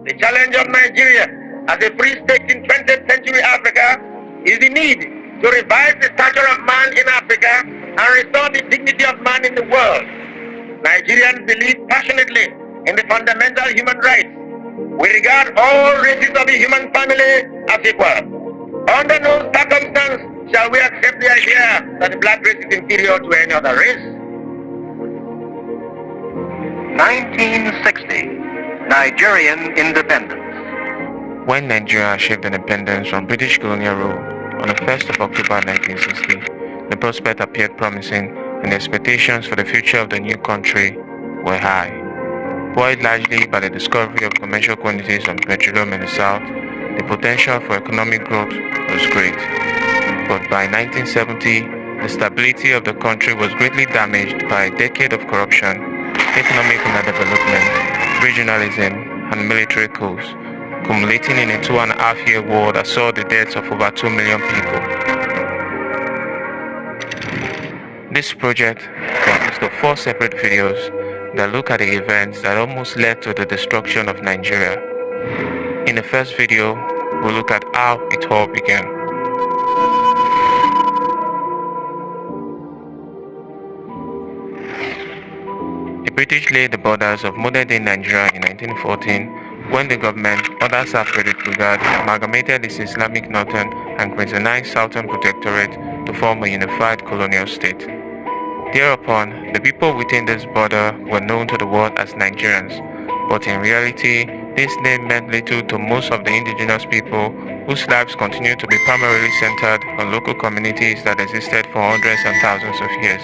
The challenge of Nigeria as a free state in 20th century Africa is the need to revive the stature of man in Africa and restore the dignity of man in the world. Nigerians believe passionately in the fundamental human rights. We regard all races of the human family as equal. Under no circumstance shall we accept the idea that the black race is inferior to any other race. 1960, Nigerian independence. When Nigeria achieved independence from British colonial rule on the 1st of October 1960, the prospect appeared promising and the expectations for the future of the new country were high. Buoyed largely by the discovery of commercial quantities of petroleum in the south, the potential for economic growth was great. But by 1970, the stability of the country was greatly damaged by a decade of corruption, economic underdevelopment, regionalism, and military coups, culminating in a 2.5-year war that saw the deaths of over 2 million people. This project consists of 4 separate videos that look at the events that almost led to the destruction of Nigeria. In the first video, we'll look at how it all began. The British laid the borders of modern-day Nigeria in 1914 when the government, under Sir Frederick Lugard, amalgamated its Islamic northern and Christianized southern protectorate to form a unified colonial state. Thereupon, the people within this border were known to the world as Nigerians, but in reality, this name meant little to most of the indigenous people whose lives continued to be primarily centered on local communities that existed for hundreds and thousands of years.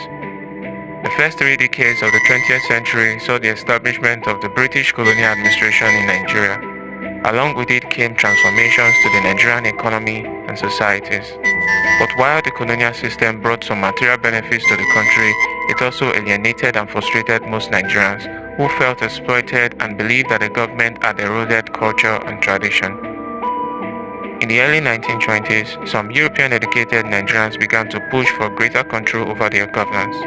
The first 3 decades of the 20th century saw the establishment of the British colonial administration in Nigeria. Along with it came transformations to the Nigerian economy and societies. But while the colonial system brought some material benefits to the country, it also alienated and frustrated most Nigerians who felt exploited and believed that the government had eroded culture and tradition. In the early 1920s, some European-educated Nigerians began to push for greater control over their governance.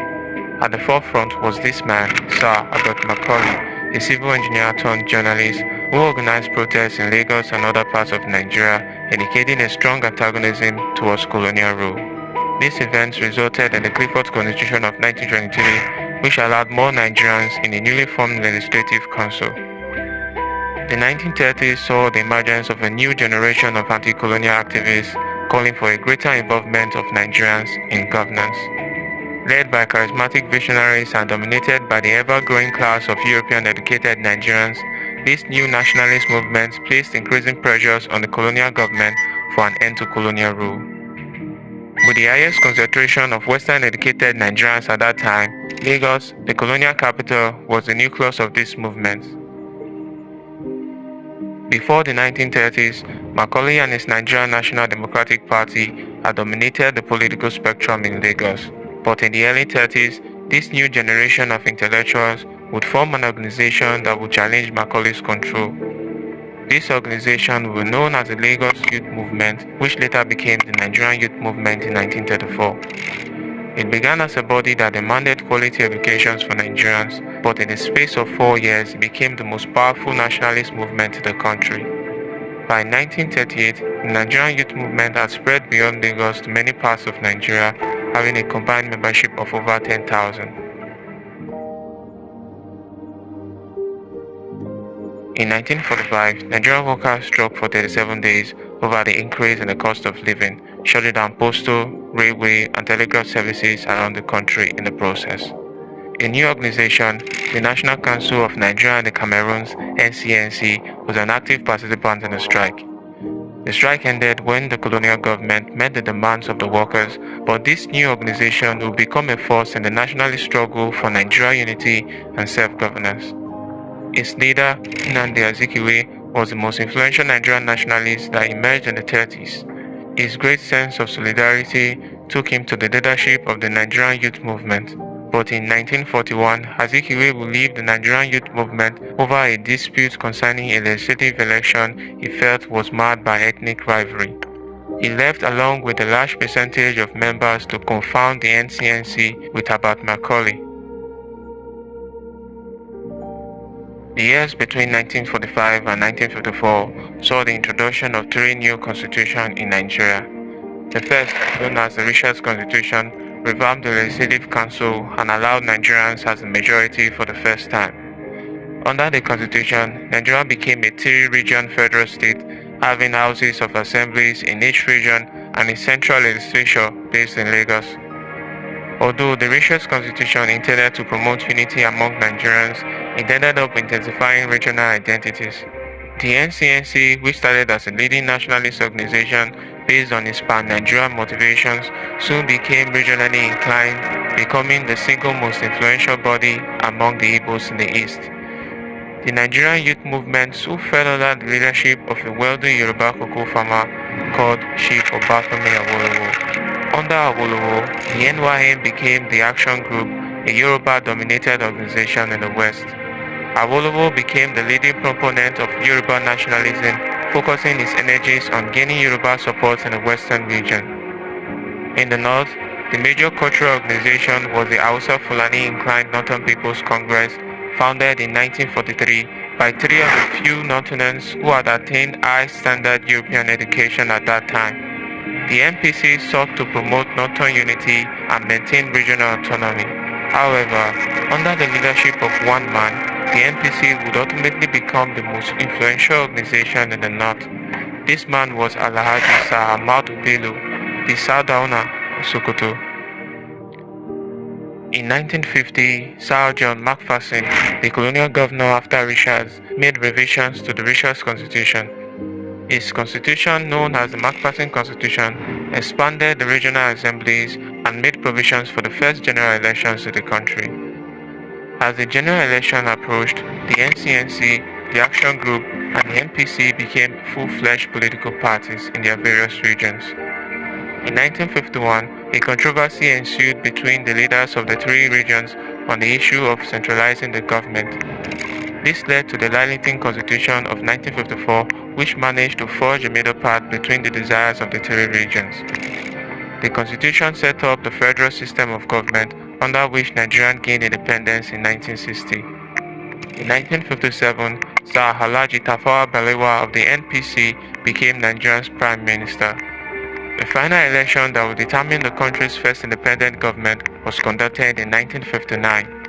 At the forefront was this man, Sir Albert Macaulay, a civil engineer turned journalist who organized protests in Lagos and other parts of Nigeria, indicating a strong antagonism towards colonial rule. These events resulted in the Clifford Constitution of 1923, which allowed more Nigerians in a newly formed legislative council. The 1930s saw the emergence of a new generation of anti-colonial activists calling for a greater involvement of Nigerians in governance. Led by charismatic visionaries and dominated by the ever-growing class of European-educated Nigerians, this new nationalist movement placed increasing pressures on the colonial government for an end to colonial rule. With the highest concentration of Western-educated Nigerians at that time, Lagos, the colonial capital, was the nucleus of this movement. Before the 1930s, Macaulay and his Nigerian National Democratic Party had dominated the political spectrum in Lagos. But in the early 30s, this new generation of intellectuals would form an organization that would challenge Macaulay's control. This organization was known as the Lagos Youth Movement, which later became the Nigerian Youth Movement in 1934. It began as a body that demanded quality educations for Nigerians, but in the space of 4 years, it became the most powerful nationalist movement in the country. By 1938, the Nigerian Youth Movement had spread beyond Lagos to many parts of Nigeria, having a combined membership of over 10,000. In 1945, Nigerian workers struck for 37 days over the increase in the cost of living, shutting down postal, railway, and telegraph services around the country in the process. A new organization, the National Council of Nigeria and the Cameroons, NCNC, was an active participant in the strike. The strike ended when the colonial government met the demands of the workers, but this new organization would become a force in the nationalist struggle for Nigeria unity and self-governance. Its leader, Nnamdi Azikiwe, was the most influential Nigerian nationalist that emerged in the 30s. His great sense of solidarity took him to the leadership of the Nigerian youth movement. But in 1941, Azikiwe would leave the Nigerian youth movement over a dispute concerning a legislative election he felt was marred by ethnic rivalry. He left along with a large percentage of members to confound the NCNC with Albert Macaulay. The years between 1945 and 1954 saw the introduction of three new constitutions in Nigeria. The first, known as the Richard's Constitution, revamped the Legislative Council and allowed Nigerians as a majority for the first time. Under the Constitution, Nigeria became a three-region federal state, having houses of assemblies in each region and a central legislature based in Lagos. Although the Richard's Constitution intended to promote unity among Nigerians, it ended up intensifying regional identities. The NCNC, which started as a leading nationalist organization based on its pan-Nigerian motivations, soon became regionally inclined, becoming the single most influential body among the Igbos in the East. The Nigerian youth movement soon fell under the leadership of a wealthy Yoruba cocoa farmer called Chief Obatome Awolowo. Under Awolowo, the NYM became the Action Group, a Yoruba-dominated organization in the West. Awolowo became the leading proponent of Yoruba nationalism, focusing his energies on gaining Yoruba support in the Western region. In the North, the major cultural organization was the Hausa Fulani Inclined Northern People's Congress, founded in 1943 by three of the few Northerners who had attained high standard European education at that time. The NPC sought to promote Northern unity and maintain regional autonomy. However, under the leadership of one man, the NPC would ultimately become the most influential organization in the North. This man was Alhaji Sir Ahmadu Bello, the Sardauna of Sokoto. In 1950, Sir John Macpherson, the colonial governor after Richards, made revisions to the Richards Constitution. His constitution, known as the Macpherson Constitution, expanded the regional assemblies and made provisions for the first general elections to the country. As the general election approached, the NCNC, the Action Group, and the NPC became full-fledged political parties in their various regions. In 1951, a controversy ensued between the leaders of the three regions on the issue of centralizing the government. This led to the Lillington Constitution of 1954, which managed to forge a middle path between the desires of the three regions. The constitution set up the federal system of government under which Nigeria gained independence in 1960. In 1957, Sir Alhaji Tafawa Balewa of the NPC became Nigeria's prime minister. The final election that would determine the country's first independent government was conducted in 1959.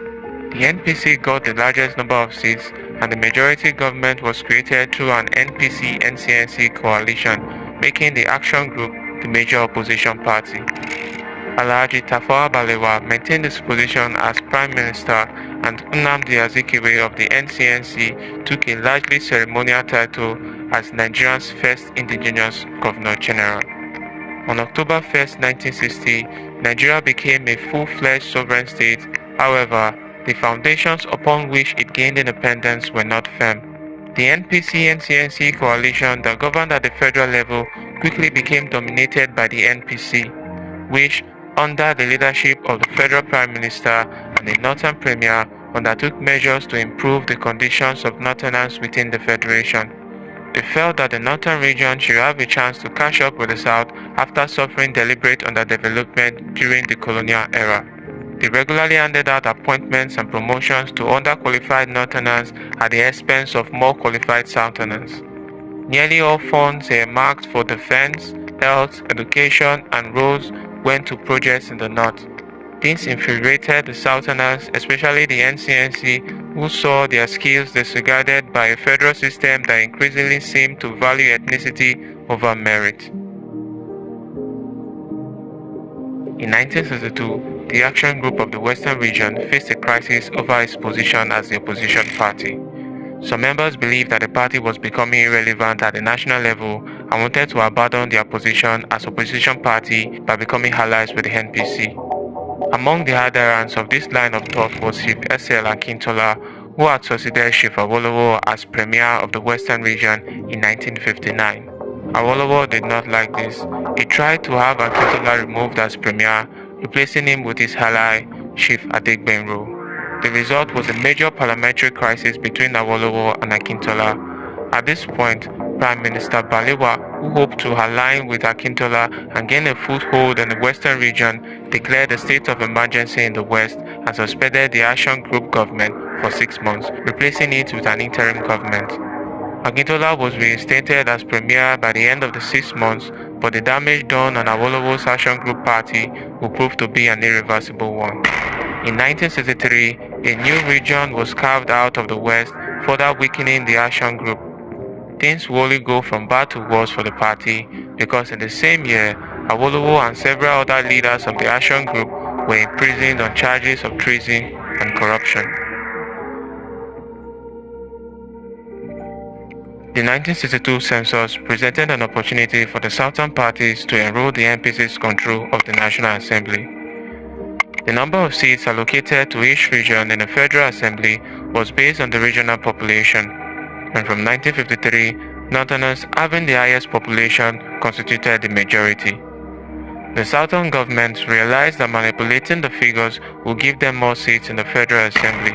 The NPC got the largest number of seats, and the majority government was created through an NPC-NCNC coalition, making the Action Group the major opposition party. Alhaji Tafawa Balewa maintained his position as Prime Minister, and Nnamdi Azikiwe of the NCNC took a largely ceremonial title as Nigeria's first indigenous Governor General. On October 1, 1960, Nigeria became a full-fledged sovereign state. However, the foundations upon which it gained independence were not firm. The NPC-NCNC coalition that governed at the federal level quickly became dominated by the NPC, which, under the leadership of the federal prime minister and the northern premier, undertook measures to improve the conditions of northerners within the federation. They felt that the northern region should have a chance to catch up with the south after suffering deliberate underdevelopment during the colonial era. They regularly handed out appointments and promotions to underqualified northerners at the expense of more qualified southerners. Nearly all funds earmarked for defense, health, education, and roads went to projects in the north. This infuriated the southerners, especially the NCNC, who saw their skills disregarded by a federal system that increasingly seemed to value ethnicity over merit. In 1962, the Action Group of the Western region faced a crisis over its position as the opposition party. Some members believed that the party was becoming irrelevant at the national level and wanted to abandon their position as opposition party by becoming allies with the NPC. Among the adherents of this line of thought was Chief S.L. Akintola, who had succeeded Chief Awolowo as Premier of the Western region in 1959. Awolowo did not like this. He tried to have Akintola removed as Premier, replacing him with his ally, Chief Adegbenro. The result was a major parliamentary crisis between Awolowo and Akintola. At this point, Prime Minister Balewa, who hoped to align with Akintola and gain a foothold in the Western region, declared a state of emergency in the West and suspended the Action Group government for 6 months, replacing it with an interim government. Akintola was reinstated as premier by the end of the 6 months, but the damage done on Awolowo's Action Group party would prove to be an irreversible one. In 1963, a new region was carved out of the West, further weakening the Action Group. Things will only go from bad to worse for the party because in the same year, Awolowo and several other leaders of the Action Group were imprisoned on charges of treason and corruption. The 1962 census presented an opportunity for the southern parties to enroll the NPC's control of the National Assembly. The number of seats allocated to each region in the Federal Assembly was based on the regional population, and from 1953, Northerners having the highest population constituted the majority. The southern governments realized that manipulating the figures would give them more seats in the Federal Assembly.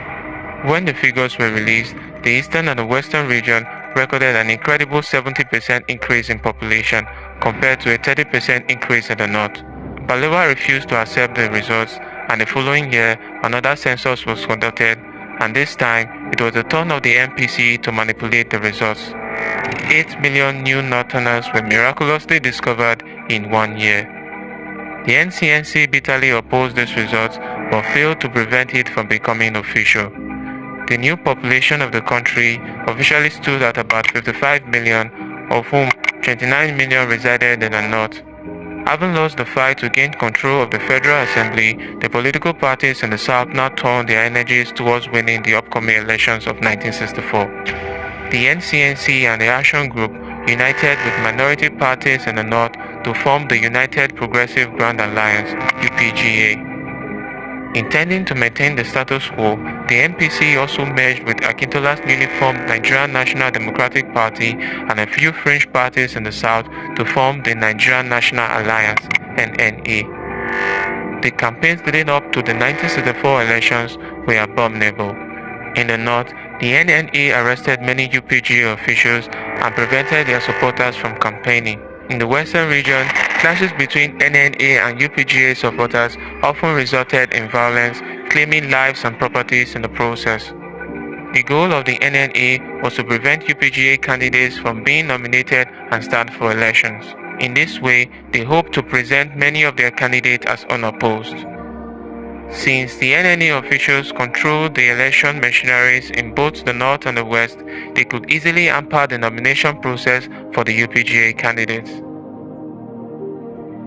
When the figures were released, the eastern and the western region recorded an incredible 70% increase in population compared to a 30% increase in the north. Balewa refused to accept the results, and the following year, another census was conducted, and this time, it was the turn of the MPC to manipulate the results. 8 million new northerners were miraculously discovered in 1 year. The NCNC bitterly opposed this result, but failed to prevent it from becoming official. The new population of the country officially stood at about 55 million, of whom 29 million resided in the north. Having lost the fight to gain control of the Federal Assembly, the political parties in the South now turned their energies towards winning the upcoming elections of 1964. The NCNC and the Action Group united with minority parties in the North to form the United Progressive Grand Alliance, UPGA. Intending to maintain the status quo, the NPC also merged with Akintola's newly formed Nigerian National Democratic Party and a few fringe parties in the South to form the Nigerian National Alliance, NNA. The campaigns leading up to the 1964 elections were abominable. In the North, the NNA arrested many UPGA officials and prevented their supporters from campaigning. In the Western region, clashes between NNA and UPGA supporters often resulted in violence, claiming lives and properties in the process. The goal of the NNA was to prevent UPGA candidates from being nominated and stand for elections. In this way, they hoped to present many of their candidates as unopposed. Since the NNA officials controlled the election machineries in both the North and the West, they could easily hamper the nomination process for the UPGA candidates.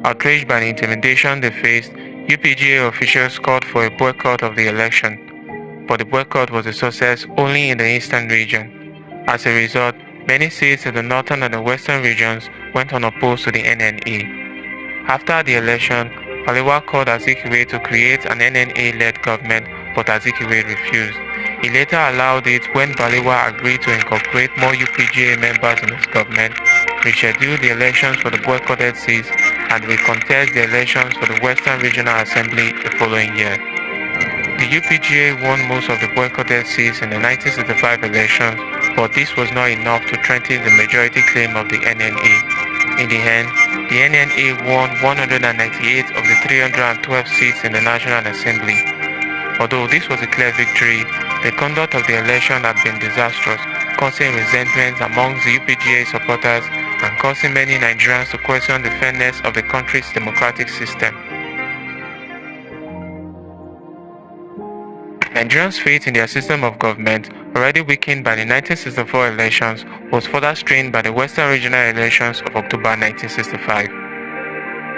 Outraged by the intimidation they faced, UPGA officials called for a boycott of the election, but the boycott was a success only in the eastern region. As a result, many seats in the northern and the western regions went unopposed to the NNA. After the election, Balewa called Azikiwe to create an NNA-led government, but Azikiwe refused. He later allowed it when Balewa agreed to incorporate more UPGA members in his government, rescheduled the elections for the boycotted seats, and recontest the elections for the Western Regional Assembly the following year. The UPGA won most of the boycotted seats in the 1965 elections, but this was not enough to strengthen the majority claim of the NNA. In the end, the NNA won 198 of the 312 seats in the National Assembly. Although this was a clear victory, the conduct of the election had been disastrous, causing resentment amongst the UPGA supporters and causing many Nigerians to question the fairness of the country's democratic system. Nigerians' faith in their system of government, already weakened by the 1964 elections, was further strained by the Western Regional elections of October 1965.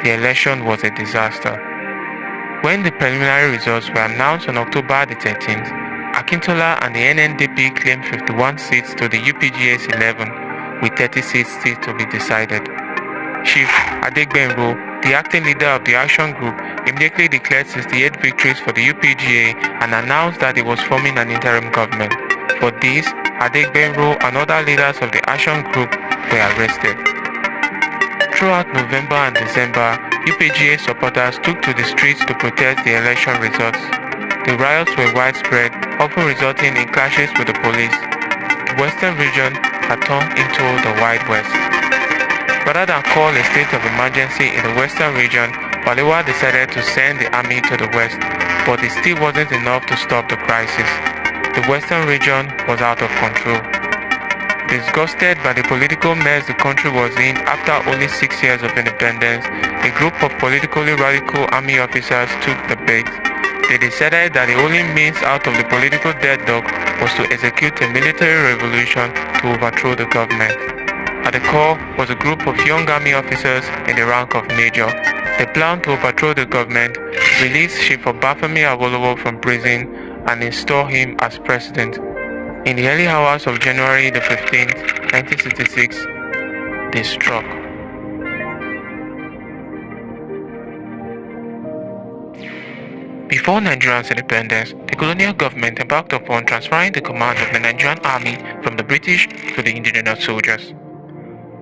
The election was a disaster. When the preliminary results were announced on October the 13th, Akintola and the NNDP claimed 51 seats to the UPGA's 11, with 30 seats still to be decided. Chief Adegbenro, the acting leader of the Action Group, immediately declared 68 victories for the UPGA and announced that he was forming an interim government. For this, Adegbenro and other leaders of the Action Group were arrested. Throughout November and December, UPGA supporters took to the streets to protest the election results. The riots were widespread, often resulting in clashes with the police. The Western region had turned into the Wild West. Rather than call a state of emergency in the Western region, Balewa decided to send the army to the West, but it still wasn't enough to stop the crisis. the Western region was out of control. Disgusted by the political mess the country was in after only 6 years of independence, a group of politically radical army officers took the bait. They decided that the only means out of the political deadlock was to execute a military revolution to overthrow the government. At the core was a group of young army officers in the rank of major. They planned to overthrow the government, release Chief Obafemi Awolowo from prison, and install him as president. In the early hours of January the 15th, 1966, they struck. Before Nigeria's independence, the colonial government embarked upon transferring the command of the Nigerian army from the British to the indigenous soldiers.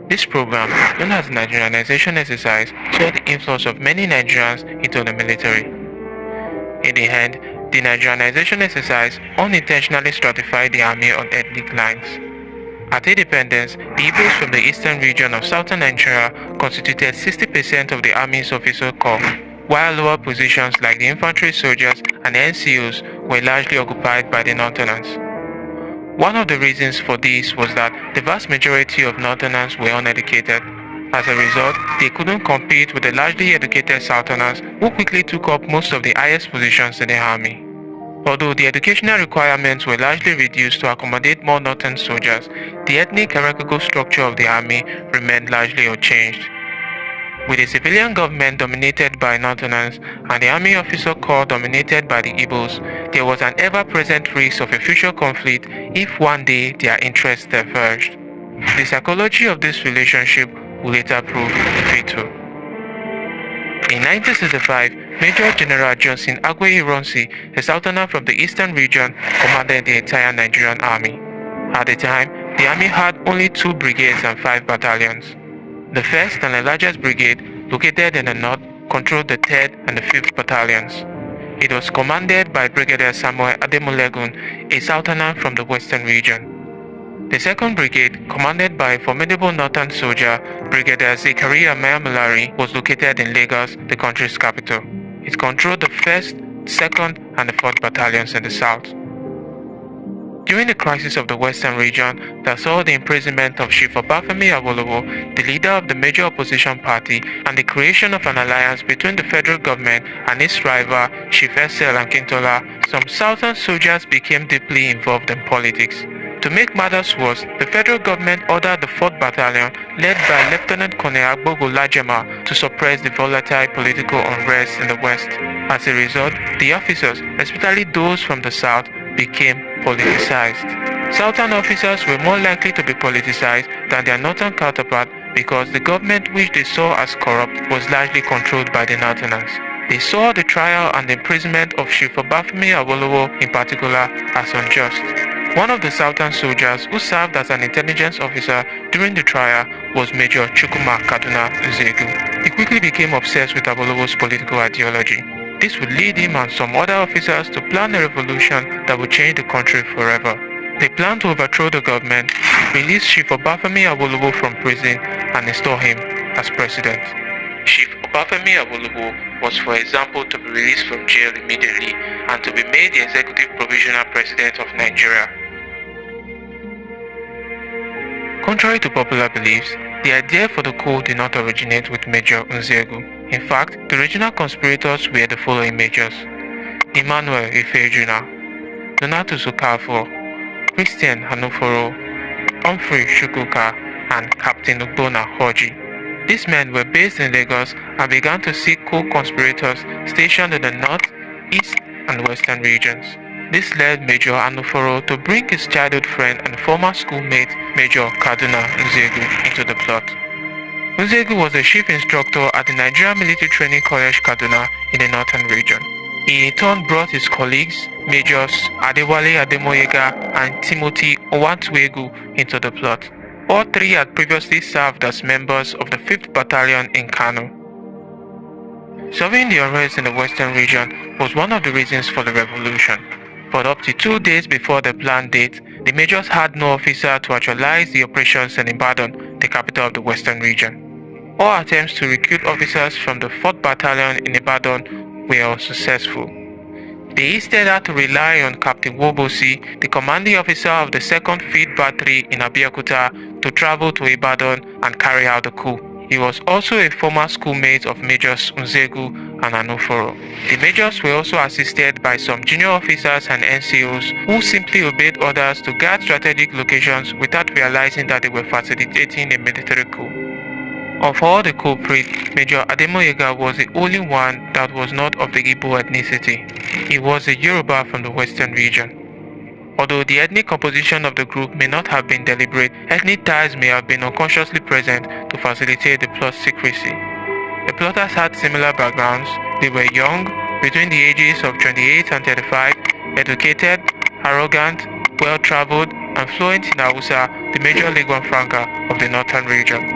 This program, known as the Nigerianization exercise, saw the influence of many Nigerians into the military. In the end, the Nigerianization exercise unintentionally stratified the army on ethnic lines. At independence, the Igbos from the eastern region of southern Nigeria constituted 60% of the army's officer corps, while lower positions like the infantry soldiers and the NCOs were largely occupied by the Northerners. One of the reasons for this was that the vast majority of Northerners were uneducated. As a result, they couldn't compete with the largely educated Southerners who quickly took up most of the highest positions in the army. Although the educational requirements were largely reduced to accommodate more Northern soldiers, the ethnic hierarchical structure of the army remained largely unchanged. With a civilian government dominated by Northerners and the army officer corps dominated by the Igbos, there was an ever-present risk of a future conflict if one day their interests diverged. The psychology of this relationship would later prove fatal. In 1965, Major General Johnson Agwai Ironsi, a southerner from the eastern region, commanded the entire Nigerian army. At the time, the army had only 2 brigades and 5 battalions. The 1st and the largest brigade, located in the north, controlled the 3rd and the 5th battalions. It was commanded by Brigadier Samuel Ademulegun, a southerner from the western region. The 2nd Brigade, commanded by a formidable northern soldier, Brigadier Zakaria Mayamulari, was located in Lagos, the country's capital. It controlled the 1st, 2nd, and the 4th battalions in the south. During the crisis of the western region that saw the imprisonment of Chief Obafemi Awolowo, the leader of the major opposition party, and the creation of an alliance between the federal government and its rival, Chief S.L. Akintola, some southern soldiers became deeply involved in politics. To make matters worse, the federal government ordered the 4th Battalion, led by Lieutenant Colonel Agbogo Lajema, to suppress the volatile political unrest in the west. As a result, the officers, especially those from the south, became politicized. Southern officers were more likely to be politicized than their northern counterpart because the government which they saw as corrupt was largely controlled by the northerners. They saw the trial and the imprisonment of Chief Obafemi Awolowo in particular as unjust. One of the southern soldiers who served as an intelligence officer during the trial was Major Chukwuma Kaduna Nzegu. He quickly became obsessed with Awolowo's political ideology. This would lead him and some other officers to plan a revolution that would change the country forever. They planned to overthrow the government, release Chief Obafemi Awolowo from prison, and install him as president. Chief Obafemi Awolowo was, for example, to be released from jail immediately and to be made the executive provisional president of Nigeria. Contrary to popular beliefs, the idea for the coup did not originate with Major Nzegu. In fact, the original conspirators were the following majors: Emmanuel Ifejuna, Donato Sokafo, Christian Hanuforo, Humphrey Shukuka, and Captain Ugbona Hoji. These men were based in Lagos and began to seek co-conspirators stationed in the north, east, and western regions. This led Major Hanuforo to bring his childhood friend and former schoolmate Major Kaduna Nzegu into the plot. Nzegu was the chief instructor at the Nigerian Military Training College Kaduna in the northern region. He in turn brought his colleagues, Majors Adewale Ademoyega and Timothy Owatuegu, into the plot. All 3 had previously served as members of the 5th Battalion in Kano. Solving the unrest in the western region was one of the reasons for the revolution. But up to 2 days before the planned date, the majors had no officer to actualize the operations in Ibadan, the capital of the western region. All attempts to recruit officers from the 4th Battalion in Ibadan were unsuccessful. They instead had to rely on Captain Wobosi, the commanding officer of the 2nd Field Battery in Abeokuta, to travel to Ibadan and carry out the coup. He was also a former schoolmate of Majors Nzegu and Anuforo. The majors were also assisted by some junior officers and NCOs who simply obeyed orders to guard strategic locations without realizing that they were facilitating a military coup. Of all the culprits, Major Ademoyega was the only one that was not of the Igbo ethnicity. He was a Yoruba from the western region. Although the ethnic composition of the group may not have been deliberate, ethnic ties may have been unconsciously present to facilitate the plot's secrecy. The plotters had similar backgrounds. They were young, between the ages of 28 and 35, educated, arrogant, well-traveled, and fluent in Hausa, the major lingua franca of the northern region.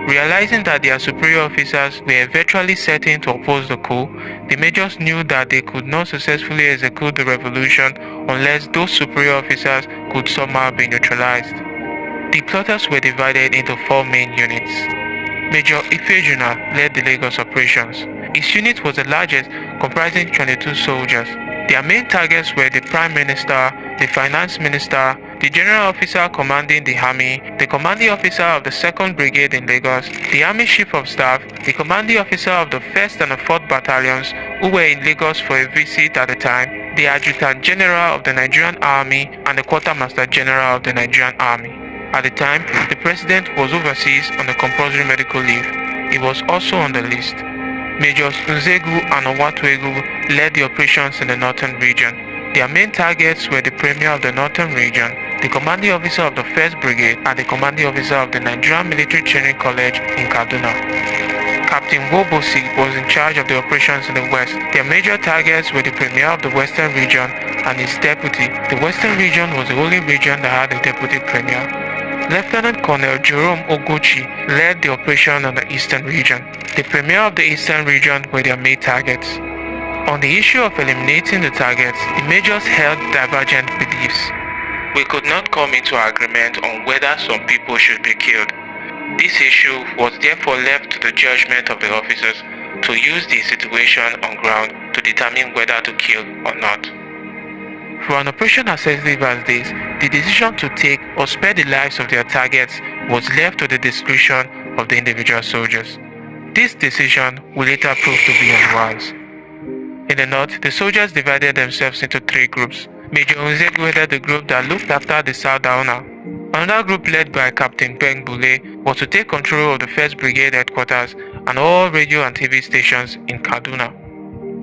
Realizing that their superior officers were virtually certain to oppose the coup, the majors knew that they could not successfully execute the revolution unless those superior officers could somehow be neutralized. The plotters were divided into 4 main units. Major Ifejuna led the Lagos operations. His unit was the largest, comprising 22 soldiers. Their main targets were the Prime Minister, the Finance Minister, the General Officer commanding the Army, the Commanding Officer of the 2nd Brigade in Lagos, the Army Chief of Staff, the Commanding Officer of the 1st and the 4th Battalions, who were in Lagos for a visit at the time, the Adjutant General of the Nigerian Army, and the Quartermaster General of the Nigerian Army. At the time, the President was overseas on a compulsory medical leave. He was also on the list. Majors Nzegu and Owatuegu led the operations in the northern region. Their main targets were the Premier of the northern region, the Commanding Officer of the 1st Brigade, and the Commanding Officer of the Nigerian Military Training College in Kaduna. Captain Wobosi was in charge of the operations in the west. Their major targets were the Premier of the western region and his deputy. The western region was the only region that had a deputy Premier. Lieutenant Colonel Jerome Oguchi led the operation on the eastern region. The Premier of the eastern region were their main targets. On the issue of eliminating the targets, the majors held divergent beliefs. We could not come into agreement on whether some people should be killed. This issue was therefore left to the judgment of the officers to use the situation on ground to determine whether to kill or not. For an operation as sensitive as this, the decision to take or spare the lives of their targets was left to the discretion of the individual soldiers. This decision would later prove to be unwise. In the north, the soldiers divided themselves into 3 groups. Major Nzegu headed the group that looked after the Sardauna. Another group led by Captain Beng Bule was to take control of the 1st Brigade headquarters and all radio and TV stations in Kaduna.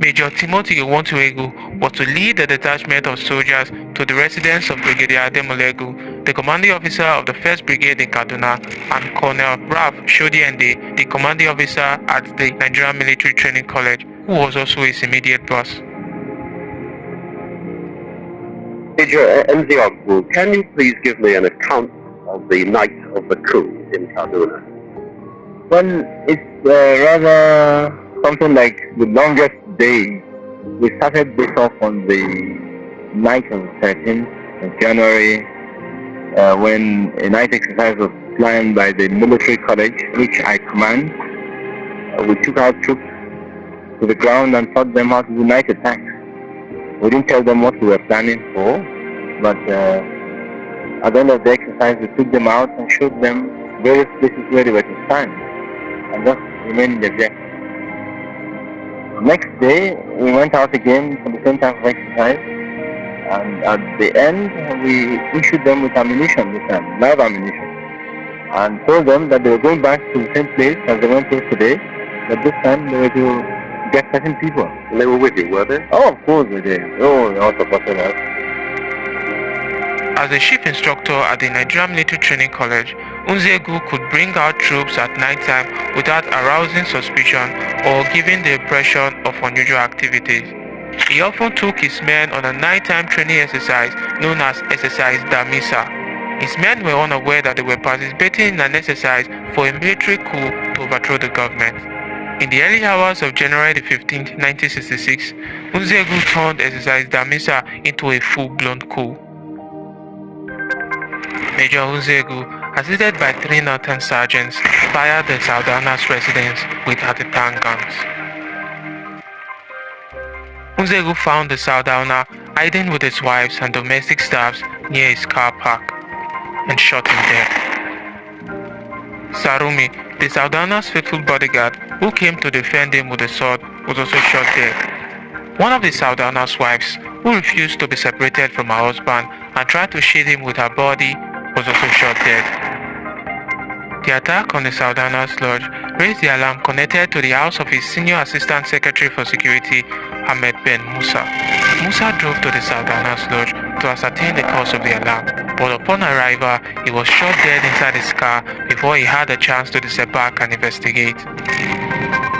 Major Timothy Owatuegu was to lead the detachment of soldiers to the residence of Brigadier Ademolegu, the commanding officer of the 1st Brigade in Kaduna, and Colonel Ralph Shodiende, the commanding officer at the Nigerian Military Training College, who was also his immediate boss. Major Nziogbu, can you please give me an account of the night of the coup in Kaduna? Well, it's rather something like the longest day. We started this off on the night of the 13th of January when a night exercise was planned by the military college, which I command. We took our troops to the ground and taught them how to do night attacks. We didn't tell them what we were planning for, but at the end of the exercise we took them out and showed them various places where they were to stand and just remain in the objective. Next day we went out again for the same type of exercise, and at the end we issued them with ammunition this time, live ammunition, and told them that they were going back to the same place as they went to today, but this time they were to get certain people. And they were with you, were they? Oh, of course they did. Oh, they all supported us. As a chief instructor at the Nigerian Military Training College, Nzegu could bring out troops at nighttime without arousing suspicion or giving the impression of unusual activities. He often took his men on a nighttime training exercise known as Exercise Damisa. His men were unaware that they were participating in an exercise for a military coup to overthrow the government. In the early hours of January 15, 1966, Nzegu turned Exercise Damisa into a full-blown coup. Major Nzegu, assisted by 3 northern sergeants, fired the Saldana's residence with anti-tank guns. Unzegu found the Saldana hiding with his wives and domestic staffs near his car park and shot him dead. Sarumi, the Saldana's faithful bodyguard who came to defend him with a sword, was also shot dead. One of the Saldana's wives, who refused to be separated from her husband and tried to shield him with her body, was also shot dead. The attack on the Saldana's lodge raised the alarm connected to the house of his senior assistant secretary for security, Ahmed Ben Musa. Musa drove to the Saldana's lodge to ascertain the cause of the alarm, but upon arrival, he was shot dead inside his car before he had a chance to disembark and investigate.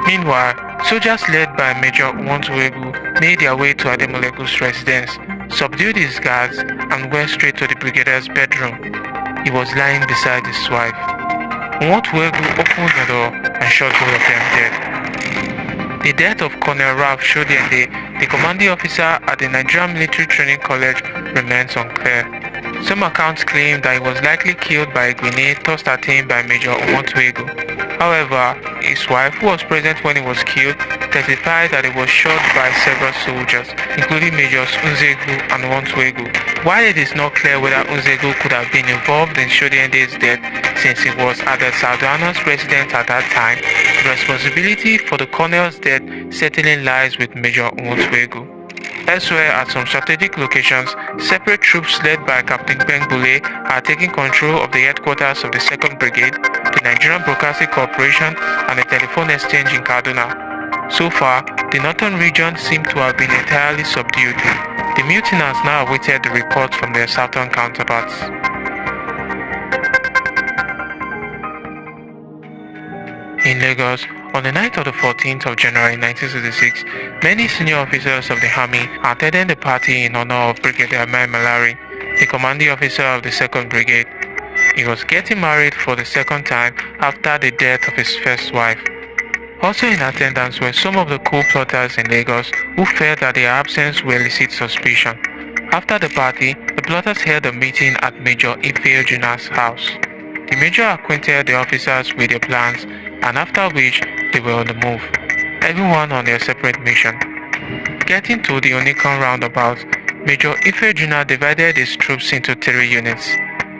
Meanwhile, soldiers led by Major Nwantuegu made their way to Ademolegu's residence, subdued his guards, and went straight to the brigadier's bedroom. He was lying beside his wife. Nwantuegu opened the door and shot both of them dead. The death of Colonel Ralph Shodiende, the commanding officer at the Nigerian Military Training College, remains unclear. Some accounts claim that he was likely killed by a grenade tossed at him by Major Nwantuegu. However, his wife, who was present when he was killed, testified that he was shot by several soldiers, including Majors Unzegu and Nwantuegu. While it is not clear whether Unzegu could have been involved in Shodiende's death since he was at the Saldana's residence at that time, the responsibility for the colonel's death certainly lies with Major Nwantuegu. Elsewhere, at some strategic locations, separate troops led by Captain Bengbule are taking control of the headquarters of the 2nd Brigade, the Nigerian Broadcasting Corporation, and the telephone exchange in Kaduna. So far, the northern region seemed to have been entirely subdued. The mutineers now awaited the reports from their southern counterparts. In Lagos, on the night of the 14th of January 1966, many senior officers of the army attended the party in honor of Brigadier Mai Malari, the commanding officer of the 2nd Brigade. He was getting married for the second time after the death of his first wife. Also in attendance were some of the co-plotters in Lagos who felt that their absence will elicit suspicion. After the party, the plotters held a meeting at Major Ife Ojuna's house. The major acquainted the officers with their plans, and after which they were on the move, everyone on their separate mission. Getting to the Onikan roundabout, Major Ife Ojuna divided his troops into 3 units.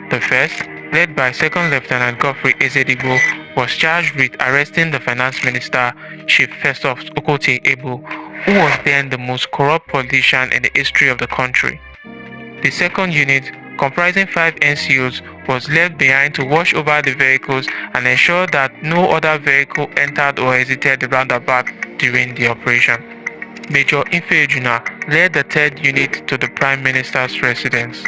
The first, led by 2nd Lieutenant Godfrey Ezedibo, was charged with arresting the finance minister, Chief Festus Okoti Ebo, who was then the most corrupt politician in the history of the country. The 2nd unit, comprising 5 NCOs, was left behind to watch over the vehicles and ensure that no other vehicle entered or exited the roundabout during the operation. Major Ife Ojuna led the 3rd unit to the Prime Minister's residence.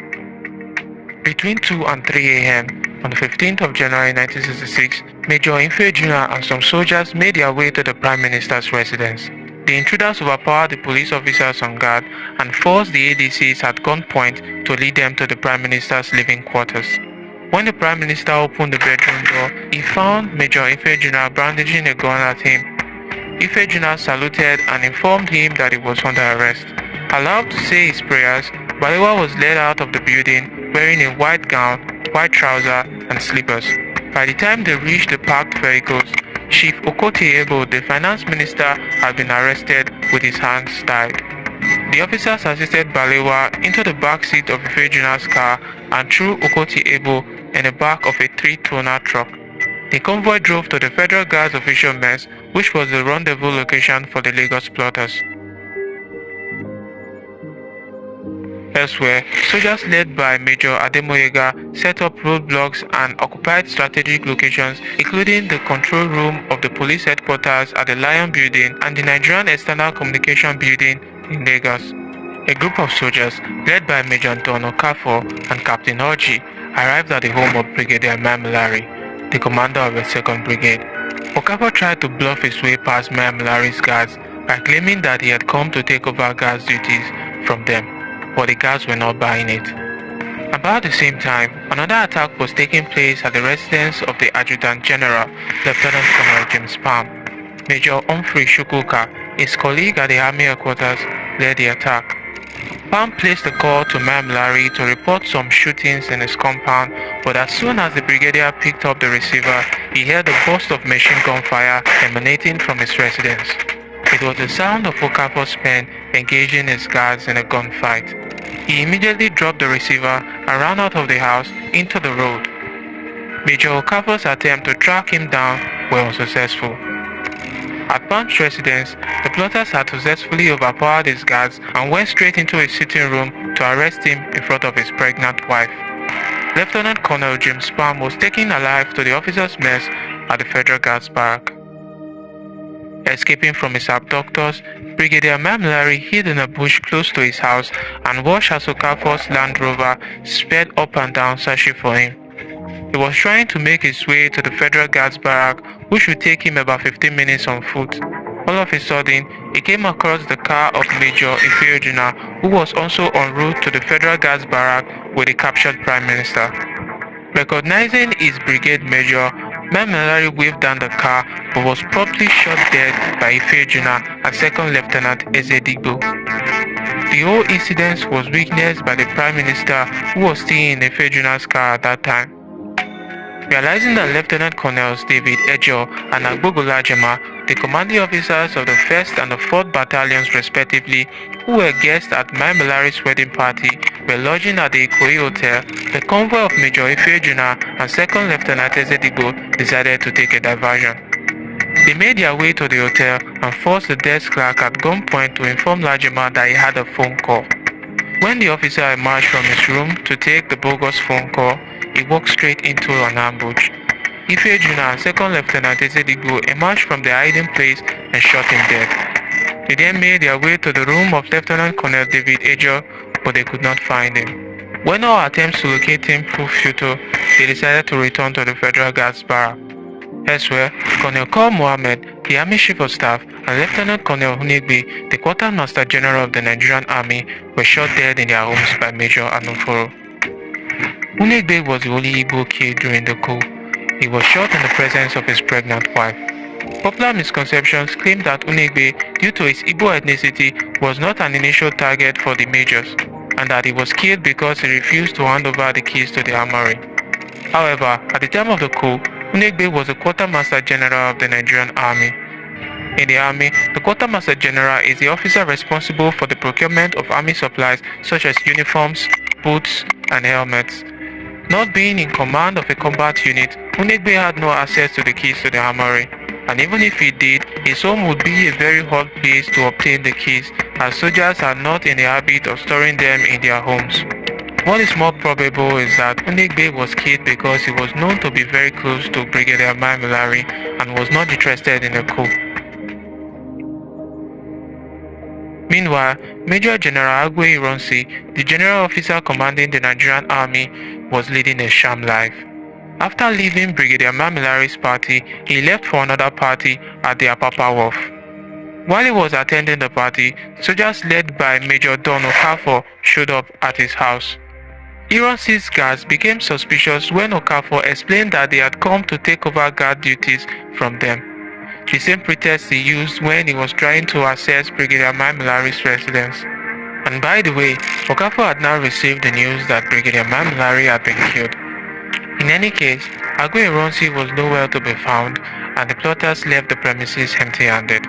Between 2 and 3 a.m. on the 15th of January 1966, Major Ife Ojuna and some soldiers made their way to the Prime Minister's residence. The intruders overpowered the police officers on guard and forced the ADCs at gunpoint to lead them to the Prime Minister's living quarters. When the Prime Minister opened the bedroom door, he found Major Ife Ojuna brandishing a gun at him. Ife Ojuna saluted and informed him that he was under arrest. Allowed to say his prayers, Balewa was led out of the building wearing a white gown, white trouser, and slippers. By the time they reached the parked vehicles, Chief Okoti Ebo, the finance minister, had been arrested with his hands tied. The officers assisted Balewa into the back seat of Ife Ojuna's car and threw Okoti Ebo in the back of a 3-tonner truck. The convoy drove to the Federal Guards official mess, which was the rendezvous location for the Lagos plotters. Elsewhere, soldiers led by Major Ademoyega set up roadblocks and occupied strategic locations, including the control room of the police headquarters at the Lion Building and the Nigerian External Communication Building in Lagos. A group of soldiers, led by Major Anton Okafor and Captain Orji, arrived at the home of Brigadier Mai Malari, the commander of the 2nd Brigade. Okafor tried to bluff his way past Mai Malari's guards by claiming that he had come to take over guards' duties from them, but the guards were not buying it. About the same time, another attack was taking place at the residence of the Adjutant General, Lieutenant Colonel James Palm. Major Humphrey Shukuka, his colleague at the Army headquarters, led the attack. Palm placed a call to Mai Malari to report some shootings in his compound, but as soon as the brigadier picked up the receiver, he heard a burst of machine gun fire emanating from his residence. It was the sound of Okafor's pen engaging his guards in a gunfight. He immediately dropped the receiver and ran out of the house into the road. Major Okafor's attempt to track him down were unsuccessful. At Punch residence, the plotters had successfully overpowered his guards and went straight into his sitting room to arrest him in front of his pregnant wife. Lieutenant Colonel James Palm was taken alive to the officers' mess at the Federal Guards Barrack. Escaping from his abductors, Brigadier Mamlari hid in a bush close to his house and watched as Okafor's Land Rover sped up and down searching for him. He was trying to make his way to the Federal Guards Barrack, which would take him about 15 minutes on foot. All of a sudden, he came across the car of Major Ifeojuna, who was also en route to the Federal Guards Barrack with the captured Prime Minister. Recognizing his brigade major, Mamlari waved down the car but was promptly shot dead by Ifeojuna and Second Lieutenant Ezedigbo. The whole incident was witnessed by the Prime Minister, who was still in Ifeojuna's car at that time. Realizing that Lieutenant Colonels David Ejo and Agbogolajema, the commanding officers of the 1st and the 4th Battalions respectively, who were guests at Mamlari's wedding party, were lodging at the Ikoyi Hotel, the convoy of Major Ifeojuna and 2nd Lieutenant Ezedigbo decided to take a diversion. They made their way to the hotel and forced the desk clerk at gunpoint to inform Lajema that he had a phone call. When the officer emerged from his room to take the bogus phone call, he walked straight into an ambush. Ifeojuna and 2nd Lieutenant Ezedigbo emerged from their hiding place and shot him dead. They then made their way to the room of Lieutenant Colonel David Ejo, but they could not find him. When all attempts to locate him proved futile, they decided to return to the Federal Guards Barrack. Elsewhere, Colonel Kor Mohammed, the Army Chief of Staff, and Lieutenant Colonel Hunegbe, the Quartermaster General of the Nigerian Army, were shot dead in their homes by Major Anuforo. Hunegbe was the only Igbo killed during the coup. He was shot in the presence of his pregnant wife. Popular misconceptions claim that Hunegbe, due to his Igbo ethnicity, was not an initial target for the majors, and that he was killed because he refused to hand over the keys to the armory. However, at the time of the coup, Hunegbe was the Quartermaster General of the Nigerian Army. In the Army, the Quartermaster General is the officer responsible for the procurement of army supplies such as uniforms, boots, and helmets. Not being in command of a combat unit, Hunegbe had no access to the keys to the armory, and even if he did, his home would be a very hard place to obtain the keys, as soldiers are not in the habit of storing them in their homes. What is more probable is that Hunegbe was killed because he was known to be very close to Brigadier Mamlari and was not interested in the coup. Meanwhile, Major General Agwe Ironsi, the general officer commanding the Nigerian Army, was leading a sham life. After leaving Brigadier Mamlari's party, he left for another party at the Apapa Wharf. While he was attending the party, soldiers led by Major Don Okafor showed up at his house. Ironsi's guards became suspicious when Okafor explained that they had come to take over guard duties from them, the same pretext he used when he was trying to access Brigadier Mamlari's residence. And by the way, Okafor had now received the news that Brigadier Mamlari had been killed. In any case, Agwe Ironsi was nowhere to be found, and the plotters left the premises empty-handed.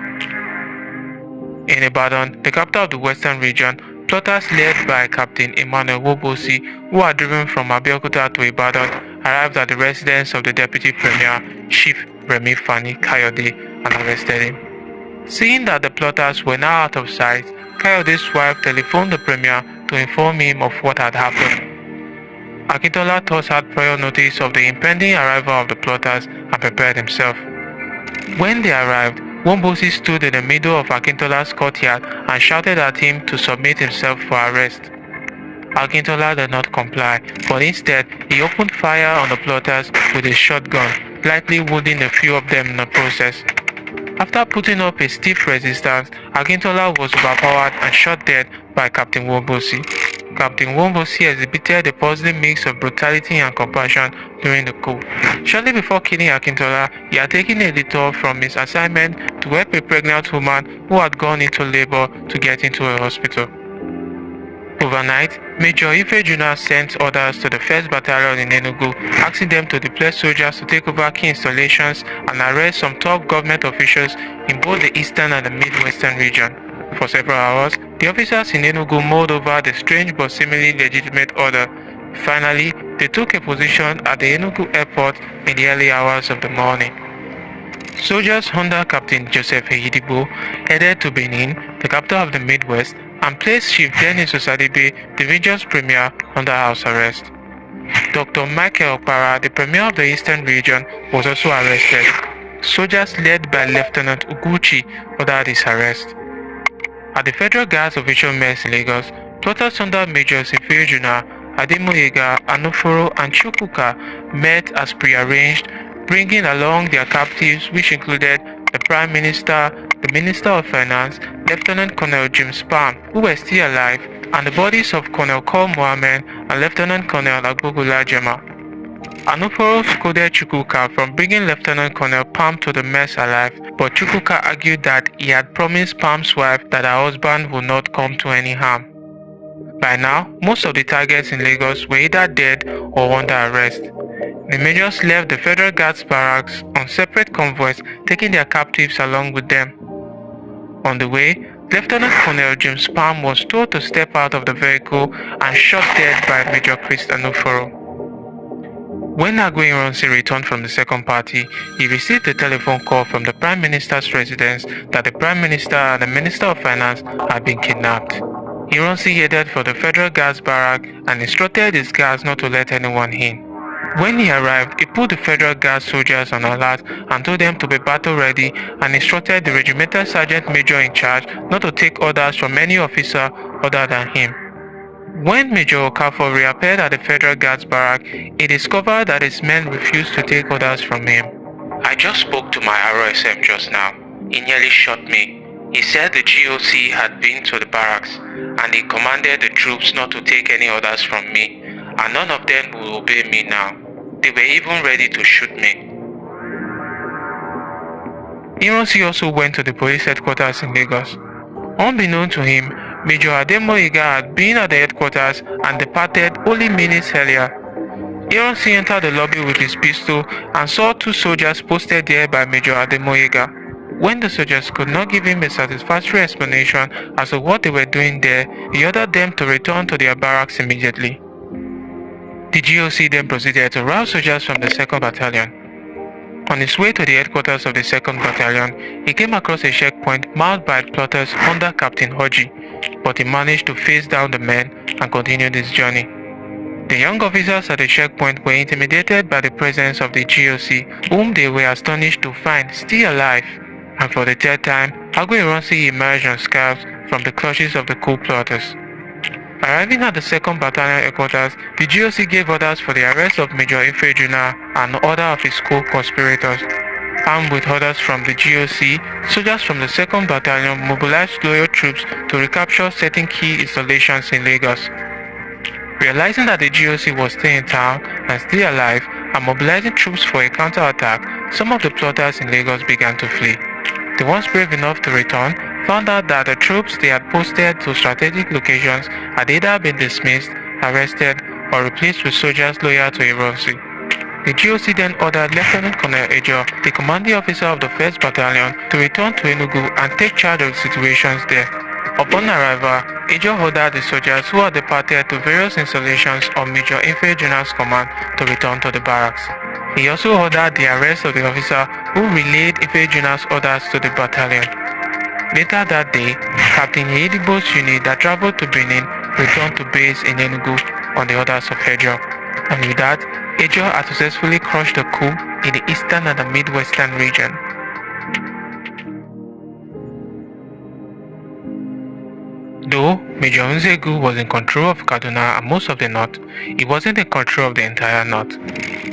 In Ibadan, the capital of the Western region, plotters led by Captain Emmanuel Wobosi, who had driven from Abeokuta to Ibadan, arrived at the residence of the Deputy Premier, Chief Remi Fani Kayode, and arrested him. Seeing that the plotters were now out of sight, Kayode's wife telephoned the Premier to inform him of what had happened. Akintola thus had prior notice of the impending arrival of the plotters and prepared himself. When they arrived, Wombosi stood in the middle of Akintola's courtyard and shouted at him to submit himself for arrest. Akintola did not comply, but instead he opened fire on the plotters with a shotgun, lightly wounding a few of them in the process. After putting up a stiff resistance, Akintola was overpowered and shot dead by Captain Wombosi. Captain Wombosi exhibited a puzzling mix of brutality and compassion during the coup. Shortly before killing Akintola, he had taken a detour from his assignment to help a pregnant woman who had gone into labor to get into a hospital. Overnight, Major Ifeojuna sent orders to the 1st Battalion in Enugu, asking them to deploy soldiers to take over key installations and arrest some top government officials in both the eastern and the midwestern region. For several hours, the officers in Enugu mulled over the strange but seemingly legitimate order. Finally, they took a position at the Enugu airport in the early hours of the morning. Soldiers under Captain Joseph Eyidigbo headed to Benin, the capital of the Midwest, and placed Chief Dennis Osadebe, the region's premier, under house arrest. Dr. Michael Okpara, the premier of the Eastern region, was also arrested. Soldiers led by Lieutenant Uguchi ordered his arrest. At the Federal Guards official mess in Lagos, plotters under Majors Ifejuna, Ademoyega, Anuforo, and Chukwuka met as prearranged, bringing along their captives, which included the Prime Minister, the Minister of Finance, Lieutenant Colonel James Palm, who were still alive, and the bodies of Colonel Kol Mohammed and Lieutenant Colonel Agbogola Jema. Anuforo scolded Chukwuka from bringing Lieutenant Colonel Palm to the mess alive, but Chukwuka argued that he had promised Palm's wife that her husband would not come to any harm. By now, most of the targets in Lagos were either dead or under arrest. The majors left the Federal Guards barracks on separate convoys, taking their captives along with them. On the way, Lieutenant Colonel James Palm was told to step out of the vehicle and shot dead by Major Chris Anuforo. When Agwe Ironsi returned from the second party, he received a telephone call from the Prime Minister's residence that the Prime Minister and the Minister of Finance had been kidnapped. Ironsi headed for the Federal Guards barrack and instructed his guards not to let anyone in. When he arrived, he put the Federal Guard soldiers on alert and told them to be battle ready and instructed the regimental sergeant major in charge not to take orders from any officer other than him. When Major Okafor reappeared at the Federal Guards barrack, he discovered that his men refused to take orders from him. "I just spoke to my ROSM just now. He nearly shot me. He said the GOC had been to the barracks and he commanded the troops not to take any orders from me, and none of them will obey me now. They were even ready to shoot me." Ironsi also went to the police headquarters in Lagos. Unbeknown to him, Major Ademoyega had been at the headquarters and departed only minutes earlier. Ironsi entered the lobby with his pistol and saw two soldiers posted there by Major Ademoyega. When the soldiers could not give him a satisfactory explanation as to what they were doing there, he ordered them to return to their barracks immediately. The GOC then proceeded to rout soldiers from the 2nd Battalion. On his way to the headquarters of the 2nd Battalion, he came across a checkpoint marked by plotters under Captain Hodgie, but he managed to face down the men and continued his journey. The young officers at the checkpoint were intimidated by the presence of the GOC, whom they were astonished to find still alive. And for the third time, Agwe Ironsi emerged unscathed from the clutches of the coup plotters. Arriving at the 2nd Battalion headquarters, the GOC gave orders for the arrest of Major Ifejuna and other of his co-conspirators. Armed with orders from the GOC, soldiers from the 2nd Battalion mobilized loyal troops to recapture certain key installations in Lagos. Realizing that the GOC was still in town and still alive and mobilizing troops for a counterattack, some of the plotters in Lagos began to flee. The ones brave enough to return found out that the troops they had posted to strategic locations had either been dismissed, arrested, or replaced with soldiers loyal to Ironsi. The GOC then ordered Lieutenant Colonel Ejo, the commanding officer of the 1st Battalion, to return to Enugu and take charge of the situations there. Upon arrival, Ejo ordered the soldiers who had departed to various installations of Major Ifejuna's command to return to the barracks. He also ordered the arrest of the officer who relayed Ifejuna's orders to the battalion. Later that day, Captain Eyidigbo's unit that traveled to Benin returned to base in Enugu on the orders of Ejo. And with that, Ejo had successfully crushed the coup in the eastern and the midwestern region. Though Major Nzegu was in control of Kaduna and most of the north, he wasn't in control of the entire north.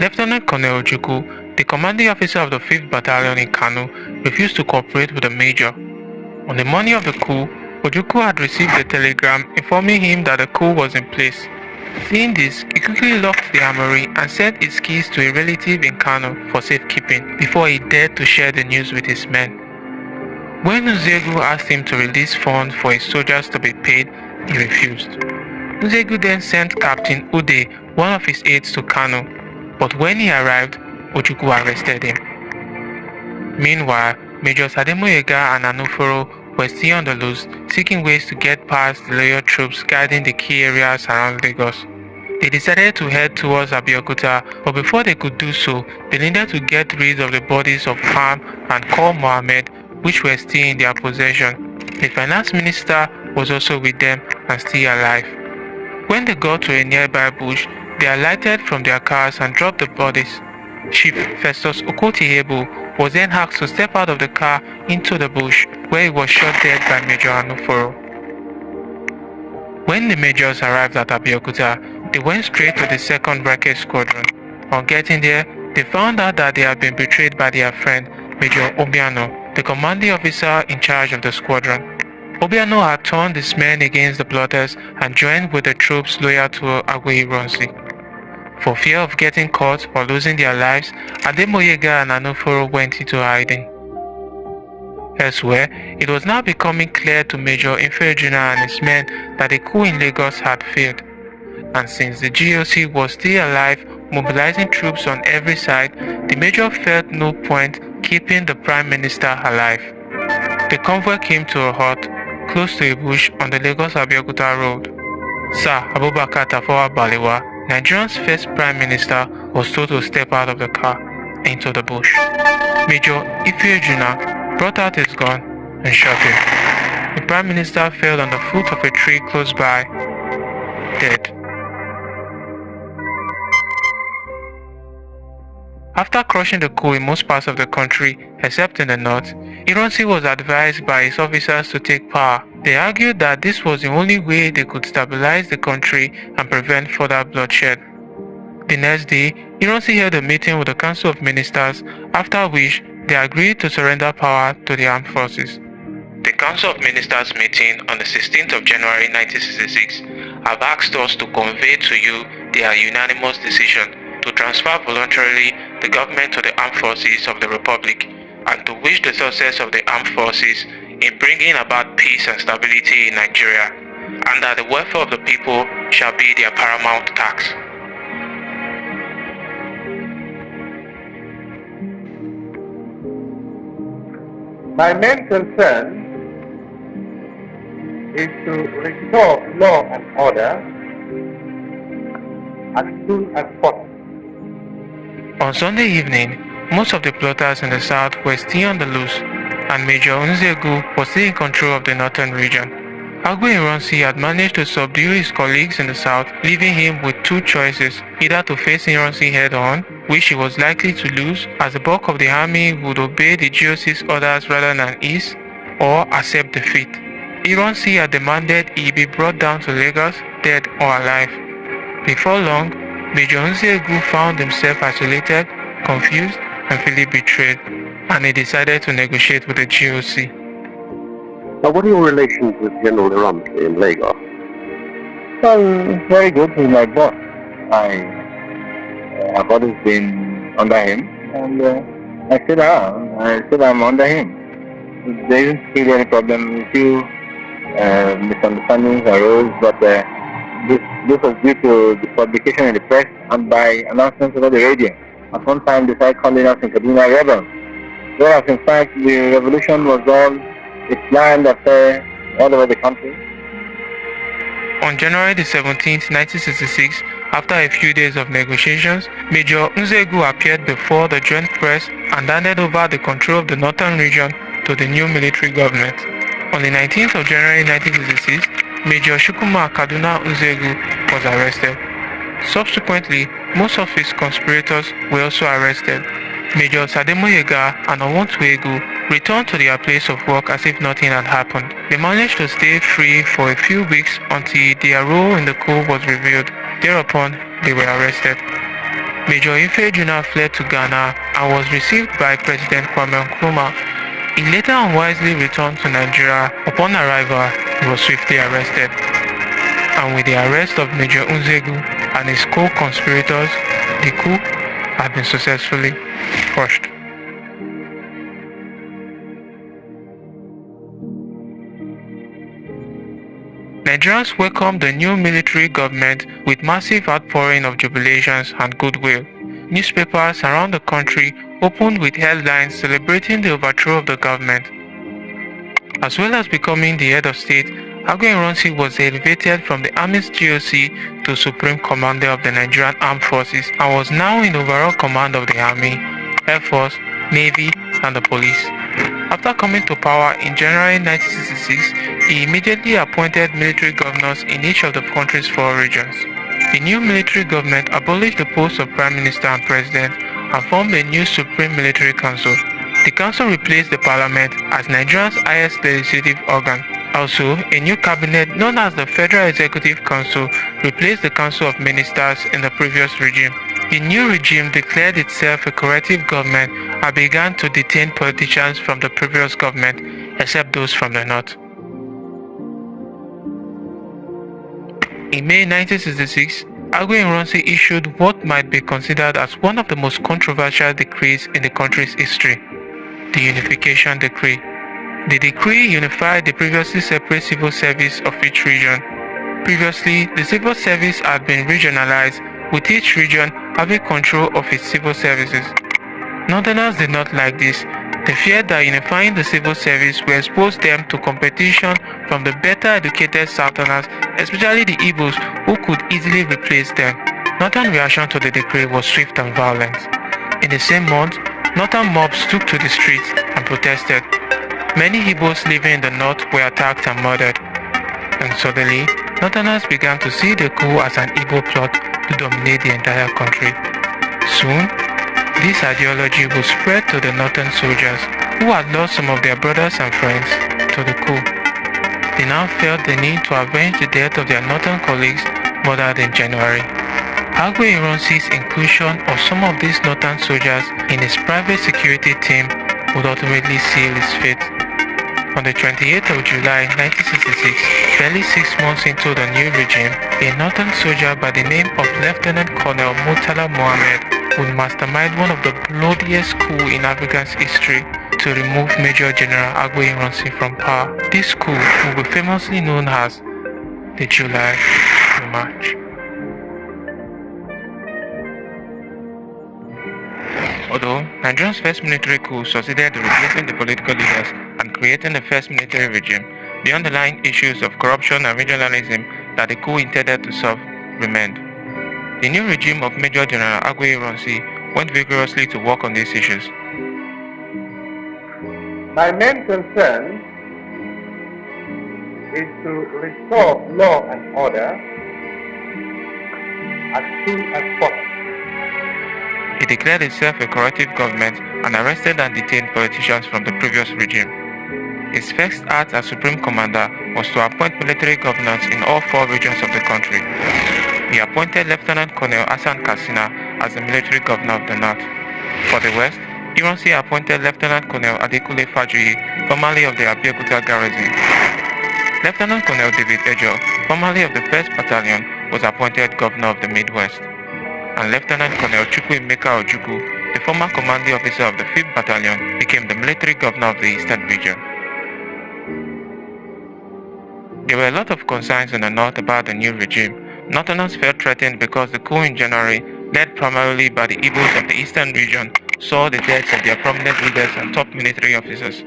Lieutenant Colonel Ojukwu, the commanding officer of the 5th Battalion in Kano, refused to cooperate with the major. On the morning of the coup, Ojukwu had received a telegram informing him that the coup was in place. Seeing this, he quickly locked the armory and sent his keys to a relative in Kano for safekeeping before he dared to share the news with his men. When Nzegu asked him to release funds for his soldiers to be paid, he refused. Nzegu then sent Captain Ude, one of his aides, to Kano, but when he arrived, Ojukwu arrested him. Meanwhile, Majors Ademoyega and Anuforo were still on the loose, seeking ways to get past the loyal troops guarding the key areas around Lagos. They decided to head towards Abeokuta, but before they could do so, they needed to get rid of the bodies of Ham and Kor Mohammed, which were still in their possession. The finance minister was also with them and still alive. When they got to a nearby bush, they alighted from their cars and dropped the bodies. Chief Festus Okotie-Ebo was then asked to step out of the car into the bush, where he was shot dead by Major Anuforo. When the majors arrived at Abeokuta, they went straight to the 2nd Brigade Squadron. On getting there, they found out that they had been betrayed by their friend, Major Obiano, the commanding officer in charge of the squadron. Obiano had turned his men against the plotters and joined with the troops loyal to Agwe-Ironsi. For fear of getting caught or losing their lives, Ademoyega and Anuforo went into hiding. Elsewhere, it was now becoming clear to Major Ifejuna and his men that the coup in Lagos had failed. And since the GOC was still alive, mobilizing troops on every side, the major felt no point keeping the Prime Minister alive. The convoy came to a halt close to a bush on the Lagos-Abeokuta road. Sir Abubakar Tafawa Balewa, Nigeria's first Prime Minister, was told to step out of the car into the bush. Major Ifejuna brought out his gun and shot him. The Prime Minister fell on the foot of a tree close by, dead. After crushing the coup in most parts of the country, except in the north, Ironsi was advised by his officers to take power. They argued that this was the only way they could stabilize the country and prevent further bloodshed. The next day, Ironsi held a meeting with the Council of Ministers, after which they agreed to surrender power to the armed forces. The Council of Ministers meeting on the 16th of January 1966 have asked us to convey to you their unanimous decision to transfer voluntarily the government to the armed forces of the Republic and to wish the success of the armed forces in bringing about peace and stability in Nigeria, and that the welfare of the people shall be their paramount task. My main concern is to restore law and order as soon as possible. On Sunday evening, most of the plotters in the south were still on the loose, and Major Nzegu was still in control of the northern region. Agwe-Ironsi had managed to subdue his colleagues in the south, leaving him with two choices: either to face Ironsi head-on, which he was likely to lose, as the bulk of the army would obey the GOC's orders rather than his, or accept defeat. Ironsi had demanded he be brought down to Lagos, dead or alive. Before long, Major Nzegu found himself isolated, confused, and feeling betrayed, and he decided to negotiate with the GOC. Now, what are your relations with General Iransi in Lagos? Well, very good. He's my boss. I've always been under him, and I said I'm under him. There isn't really any problem. A few misunderstandings arose, but this was due to the publication in the press and by announcements over the radio. At one time, they started calling us in Kaduna rebels, whereas in fact the revolution was all a planned affair all over the country. On January the 17th, 1966, after a few days of negotiations, Major Nzegu appeared before the joint press and handed over the control of the northern region to the new military government. On the 19th of January 1966, Major Shukuma Kaduna Nzegu was arrested. Subsequently, most of his conspirators were also arrested. Major Ademoyega and Owontuegu returned to their place of work as if nothing had happened. They managed to stay free for a few weeks until their role in the coup was revealed. Thereupon, they were arrested. Major Ifejuna fled to Ghana and was received by President Kwame Nkrumah. He later unwisely returned to Nigeria. Upon arrival, he was swiftly arrested. And with the arrest of Major Nzegu and his co-conspirators, the coup had been successfully crushed. Nigerians welcomed the new military government with massive outpouring of jubilations and goodwill. Newspapers around the country opened with headlines celebrating the overthrow of the government. As well as becoming the head of state, Agwe Ironsi was elevated from the Army's GOC to Supreme Commander of the Nigerian Armed Forces and was now in overall command of the Army, Air Force, Navy, and the police. After coming to power in January 1966, he immediately appointed military governors in each of the country's 4 regions. The new military government abolished the posts of Prime Minister and President and formed a new Supreme Military Council. The council replaced the parliament as Nigeria's highest legislative organ. Also, a new cabinet known as the Federal Executive Council replaced the Council of Ministers in the previous regime. The new regime declared itself a corrective government and began to detain politicians from the previous government, except those from the north. In May 1966, Agwe Ironsi issued what might be considered as one of the most controversial decrees in the country's history, the Unification Decree. The decree unified the previously separate civil service of each region. Previously, the civil service had been regionalized, with each region having control of its civil services. Northerners did not like this. They feared that unifying the civil service would expose them to competition from the better educated Southerners, especially the Igbos, who could easily replace them. Northern reaction to the decree was swift and violent. In the same month, Northern mobs took to the streets and protested. Many Igbos living in the north were attacked and murdered. And suddenly, Northerners began to see the coup as an Igbo plot to dominate the entire country. Soon, this ideology would spread to the northern soldiers who had lost some of their brothers and friends to the coup. They now felt the need to avenge the death of their northern colleagues murdered in January. Agwe Ironsi's inclusion of some of these northern soldiers in his private security team would ultimately seal his fate. On the 28th of July 1966, barely 6 months into the new regime, a northern soldier by the name of Lieutenant Colonel Murtala Mohammed would mastermind one of the bloodiest coups in Africa's history to remove Major General Agwe Ironsi from power. This coup will be famously known as the July March. Although Nigeria's first military coup succeeded in replacing the political leaders and creating the first military regime, the underlying issues of corruption and regionalism that the coup intended to solve remained. The new regime of Major General Agwe Ironsi went vigorously to work on these issues. My main concern is to restore law and order as soon as possible. He declared himself a corrective government and arrested and detained politicians from the previous regime. His first act as Supreme Commander was to appoint military governors in all 4 regions of the country. He appointed Lieutenant Colonel Hassan Kassina as the military governor of the north. For the west, Ironsi appointed Lieutenant Colonel Adekule Fajuyi, formerly of the Abeokuta garrison. Lieutenant Colonel David Ejo, formerly of the 1st Battalion, was appointed governor of the Midwest. And Lieutenant Colonel Chukwuemeka Ojukwu, the former commanding officer of the 5th Battalion, became the military governor of the Eastern region. There were a lot of concerns in the north about the new regime. Northerners felt threatened because the coup in January, led primarily by the Igbos of the Eastern region, saw the deaths of their prominent leaders and top military officers.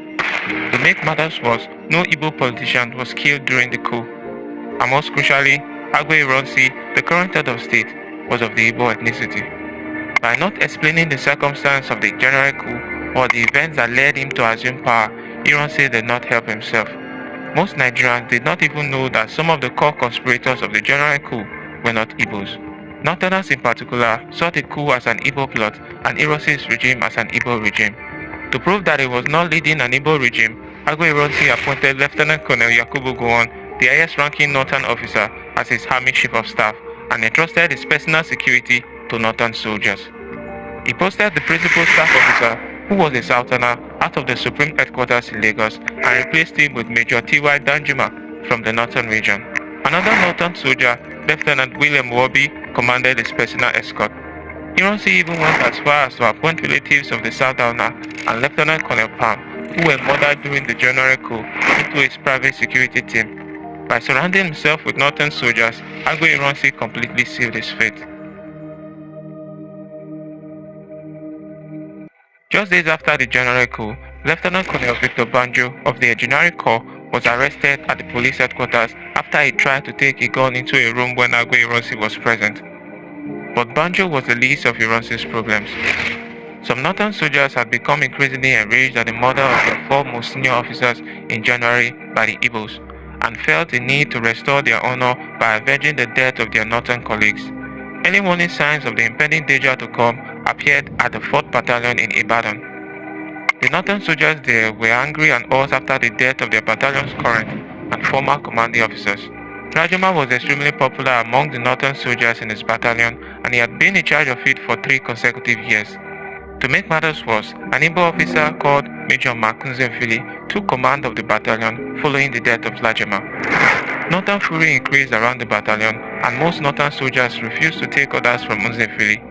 To make matters worse, no Igbo politician was killed during the coup. And most crucially, Agwe Ironsi, the current head of state, was of the Igbo ethnicity. By not explaining the circumstance of the January coup or the events that led him to assume power, Ironsi did not help himself. Most Nigerians did not even know that some of the core conspirators of the January coup were not Igbos. Northerners in particular saw the coup as an Igbo plot and Ironsi's regime as an Igbo regime. To prove that he was not leading an Igbo regime, Agwe Ironsi appointed Lieutenant Colonel Yakubu Gowon, the highest-ranking northern officer, as his army chief of staff, and entrusted his personal security to northern soldiers. He posted the principal staff officer, who was a southerner, out of the Supreme Headquarters in Lagos and replaced him with Major T.Y. Danjuma from the northern region. Another northern soldier, Lieutenant William Wobi, commanded his personal escort. Ironsi even went as far as to appoint relatives of the southerner and Lieutenant Colonel Palm, who were murdered during the January coup, into his private security team. By surrounding himself with northern soldiers, Agwe Ironsi completely sealed his fate. Just days after the January coup, Lieutenant Colonel Victor Banjo of the Engineering Corps was arrested at the police headquarters after he tried to take a gun into a room when Agwe Ironsi was present. But Banjo was the least of Ironsi's problems. Some northern soldiers had become increasingly enraged at the murder of their four most senior officers in January by the Igbos, and felt the need to restore their honor by avenging the death of their northern colleagues. Early warning signs of the impending danger to come appeared at the 4th Battalion in Ibadan. The northern soldiers there were angry and hot after the death of their battalion's current and former commanding officers. Rajama was extremely popular among the northern soldiers in his battalion, and he had been in charge of it for 3 consecutive years. To make matters worse, an Igbo officer called Major Makunze Fili took command of the battalion following the death of Lajama. Northern fury increased around the battalion, and most northern soldiers refused to take orders from Nzefili.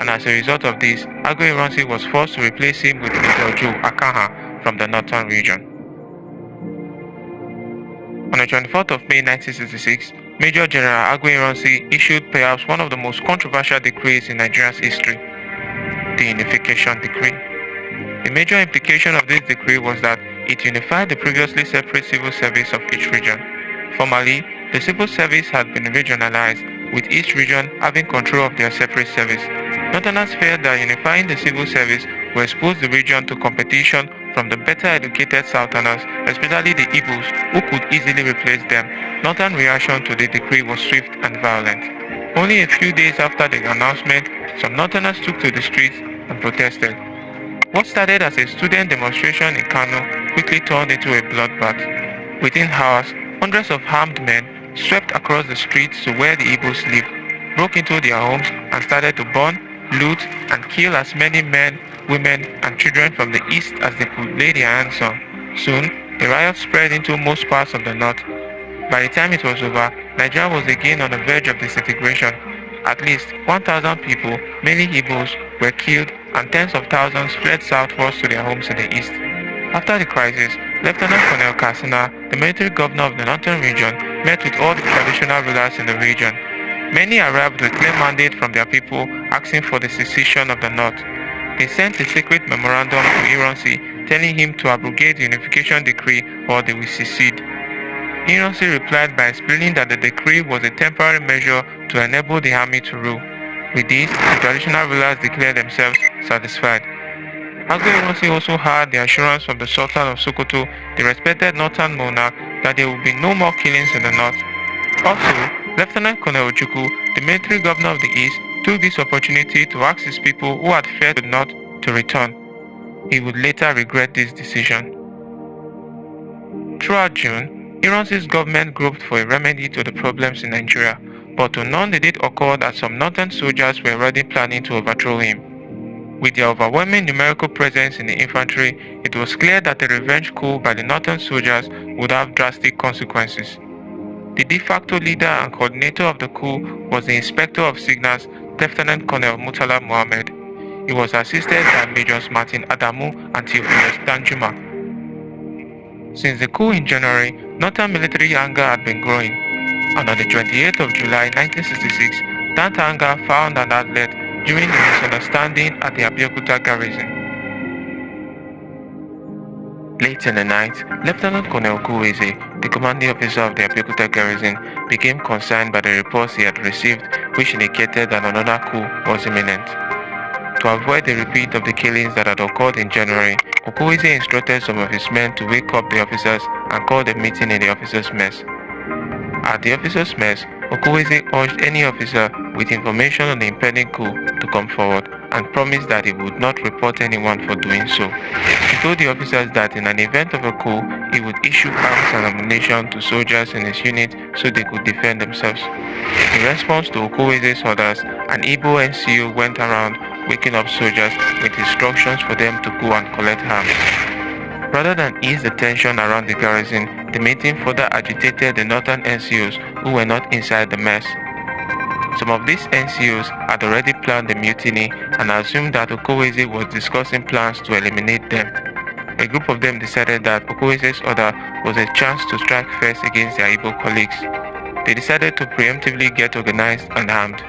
And as a result of this, Agwe Ironsi was forced to replace him with Major Joe Akaha from the northern region. On the 24th of May 1966, Major General Agwe Ironsi issued perhaps one of the most controversial decrees in Nigeria's history, the Unification Decree. The major implication of this decree was that it unified the previously separate civil service of each region. Formerly, the civil service had been regionalized, with each region having control of their separate service. Northerners feared that unifying the civil service would expose the region to competition from the better educated Southerners, especially the Igbos, who could easily replace them. Northern reaction to the decree was swift and violent. Only a few days after the announcement, some Northerners took to the streets and protested. What started as a student demonstration in Kano quickly turned into a bloodbath. Within hours, hundreds of armed men swept across the streets to where the Igbos lived, broke into their homes and started to burn, loot, and kill as many men, women, and children from the east as they could lay their hands on. Soon, the riot spread into most parts of the north. By the time it was over, Nigeria was again on the verge of disintegration. At least 1,000 people, mainly Igbos, were killed, and tens of thousands fled southwards to their homes in the east. After the crisis, Lieutenant Colonel Kassina, the military governor of the northern region, met with all the traditional rulers in the region. Many arrived with clear mandate from their people asking for the secession of the north. They sent a secret memorandum to Ironsi telling him to abrogate the unification decree or they will secede. Ironsi replied by explaining that the decree was a temporary measure to enable the army to rule. With this, the traditional rulers declared themselves satisfied. Agwe Ironsi also had the assurance from the Sultan of Sokoto, the respected northern monarch, that there would be no more killings in the north. Also, Lieutenant Colonel Ojukwu, the military governor of the east, took this opportunity to ask his people who had fled the north to return. He would later regret this decision. Throughout June, Ironsi's government groped for a remedy to the problems in Nigeria, but to none did it occur that some northern soldiers were already planning to overthrow him. With their overwhelming numerical presence in the infantry, it was clear that a revenge coup by the northern soldiers would have drastic consequences. The de facto leader and coordinator of the coup was the Inspector of Signals, Lieutenant Colonel Murtala Mohammed. He was assisted by Majors Martin Adamu and Theophilus Danjuma. Since the coup in January, northern military anger had been growing, and on the 28th of July 1966, that anger found an outlet during the misunderstanding at the Abeokuta garrison. Late in the night, Lieutenant Colonel Kuweze, the commanding officer of the Abeokuta garrison, became concerned by the reports he had received which indicated that another coup was imminent. To avoid the repeat of the killings that had occurred in January, Okuweze instructed some of his men to wake up the officers and called a meeting in the officers' mess. At the officers' mess, Okuweze urged any officer with information on the impending coup to come forward and promised that he would not report anyone for doing so. He told the officers that in an event of a coup, he would issue arms and ammunition to soldiers in his unit so they could defend themselves. In response to Okuweze's orders, an Igbo NCO went around waking up soldiers with instructions for them to go and collect arms. Rather than ease the tension around the garrison, the meeting further agitated the northern NCOs who were not inside the mess. Some of these NCOs had already planned the mutiny and assumed that Okuweze was discussing plans to eliminate them. A group of them decided that Okuweze's order was a chance to strike first against their Igbo colleagues. They decided to preemptively get organized and armed.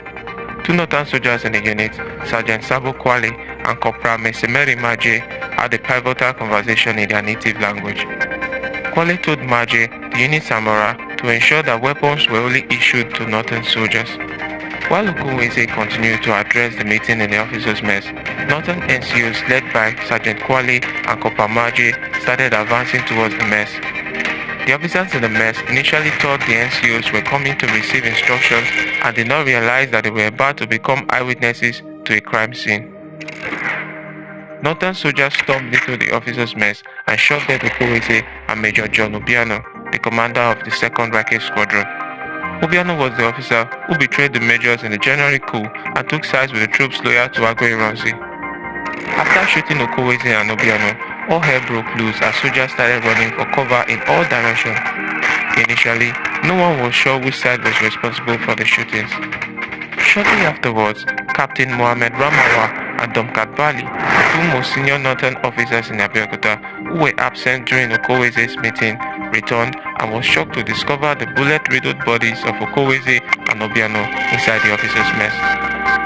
Two northern soldiers in the unit, Sergeant Sabo Kwale and Corporal Mesemeri Maje, had a pivotal conversation in their native language. Kwale told Maje, the unit Samora, to ensure that weapons were only issued to Northern soldiers. While Okowaeze continued to address the meeting in the officers' mess, Northern NCOs led by Sergeant Kwale and Corporal Maje started advancing towards the mess. The officers in the mess initially thought the NCOs were coming to receive instructions and did not realize that they were about to become eyewitnesses to a crime scene. Northern soldiers stormed into the officers' mess and shot dead Okowaeze and Major John Obiano, the commander of the 2nd Rifle Squadron. Obiano was the officer who betrayed the majors in the January coup and took sides with the troops loyal to Agwe Ironsi. After shooting Okowaeze and Obiano, all hell broke loose as soldiers started running for cover in all directions. Initially, no one was sure which side was responsible for the shootings. Shortly afterwards, Captain Mohammed Ramawa and Domkat Bali, the two most senior Northern officers in Abeokuta who were absent during Okowaze's meeting, returned and was shocked to discover the bullet-riddled bodies of Okowaeze and Obiano inside the officers' mess.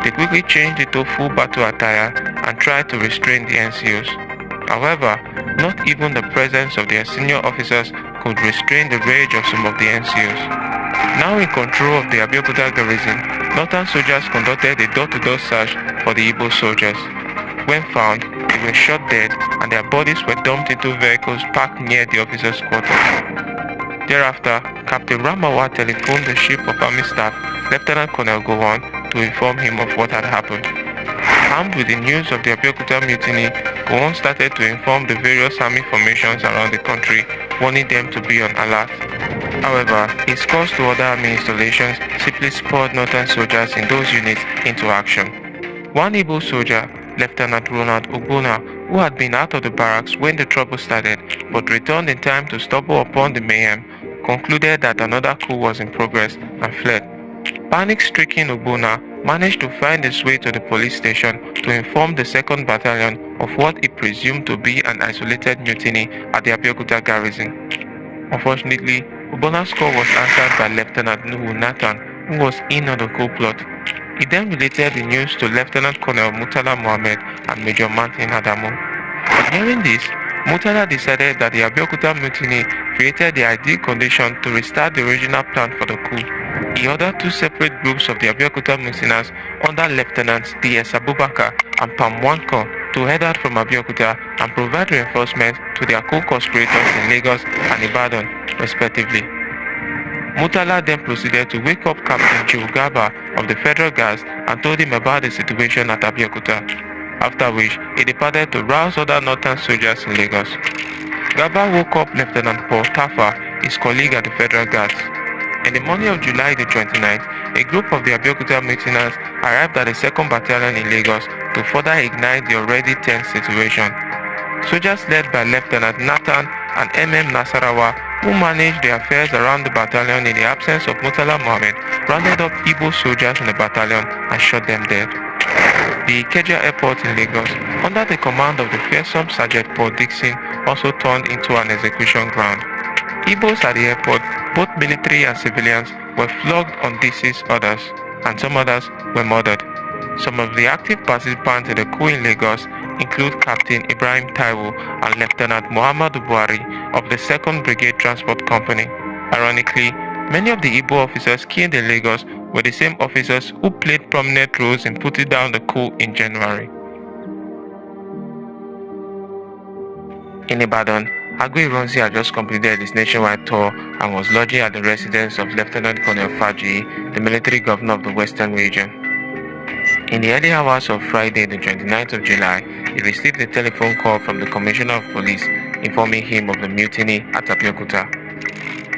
They quickly changed into full battle attire and tried to restrain the NCOs. However, not even the presence of their senior officers could restrain the rage of some of the NCOs. Now in control of the Abeokuta garrison, Northern soldiers conducted a door-to-door search for the Igbo soldiers. When found, they were shot dead and their bodies were dumped into vehicles parked near the officers' quarters. Thereafter, Captain Ramawa telephoned the Chief of Army Staff, Lieutenant Colonel Gowon, to inform him of what had happened. Armed with the news of the Abeokuta mutiny, Gowon started to inform the various army formations around the country, warning them to be on alert. However, his calls to other army installations simply spurred Northern soldiers in those units into action. One Igbo soldier, Lieutenant Ronald Ogbona, who had been out of the barracks when the trouble started but returned in time to stumble upon the mayhem, concluded that another coup was in progress and fled. Panic-stricken Ogbona managed to find his way to the police station to inform the 2nd Battalion of what he presumed to be an isolated mutiny at the Abeokuta garrison. Unfortunately, Ogbona's call was answered by Lieutenant Nuhu Nathan, who was in on the coup plot. He then related the news to Lieutenant Colonel Murtala Mohammed and Major Martin Adamu. On hearing this, Murtala decided that the Abeokuta mutiny created the ideal condition to restart the original plan for the coup. He ordered two separate groups of the Abeokuta mutineers under Lieutenants D.S. Abubakar and Pam Wanko to head out from Abeokuta and provide reinforcements to their co-conspirators in Lagos and Ibadan, respectively. Murtala then proceeded to wake up Captain Joe Gaba of the Federal Guards and told him about the situation at Abeokuta, after which he departed to rouse other Northern soldiers in Lagos. Gaba woke up Lieutenant Paul Taffa, his colleague at the Federal Guards. In the morning of July the 29th, a group of the Abeokuta mutineers arrived at the 2nd Battalion in Lagos to further ignite the already tense situation. Soldiers led by Lieutenant Nathan and MM Nasarawa, who managed the affairs around the battalion in the absence of Murtala Mohammed, rounded up Igbo soldiers in the battalion and shot them dead. The Ikeja Airport in Lagos, under the command of the fearsome Sergeant Paul Dixon, also turned into an execution ground. Igbos at the airport, both military and civilians, were flogged on deceased orders, and some others were murdered. Some of the active participants in the coup in Lagos include Captain Ibrahim Taiwo and Lieutenant Muhammadu Buhari of the 2nd Brigade Transport Company. Ironically, many of the Igbo officers killed in Lagos were the same officers who played prominent roles in putting down the coup in January. In Ibadan, Agwe Ironsi had just completed his nationwide tour and was lodging at the residence of Lieutenant Colonel Faji, the military governor of the Western region. In the early hours of Friday, the 29th of July, he received a telephone call from the Commissioner of Police informing him of the mutiny at Abeokuta.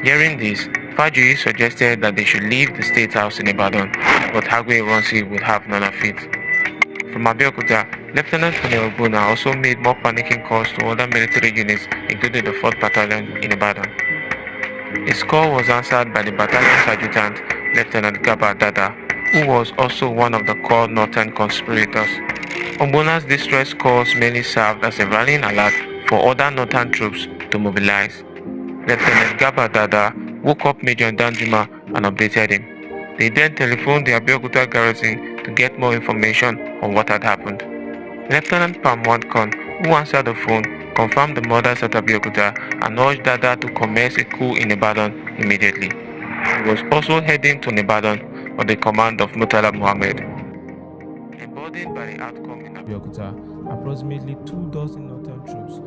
Hearing this, Faji suggested that they should leave the State House in Ibadan, but Agwe Ironsi would have none of it. From Abeokuta, Lieutenant Colonel Ogbona also made more panicking calls to other military units, including the 4th Battalion in Ibadan. His call was answered by the battalion's adjutant, Lieutenant Gaba Dada, who was also one of the core Northern conspirators. Ogbona's distress calls mainly served as a rallying alert for other Northern troops to mobilize. Lieutenant Gaba Dada woke up Major Danjuma and updated him. They then telephoned the Abeokuta garrison to get more information on what had happened. Lieutenant Pam Wankon who answered the phone, confirmed the murders at Abeokuta and urged Dada to commence a coup in Ibadan immediately. He was also heading to Ibadan on the command of Murtala Muhammad. Emboldened by the outcome in Abeokuta, approximately 24 northern troops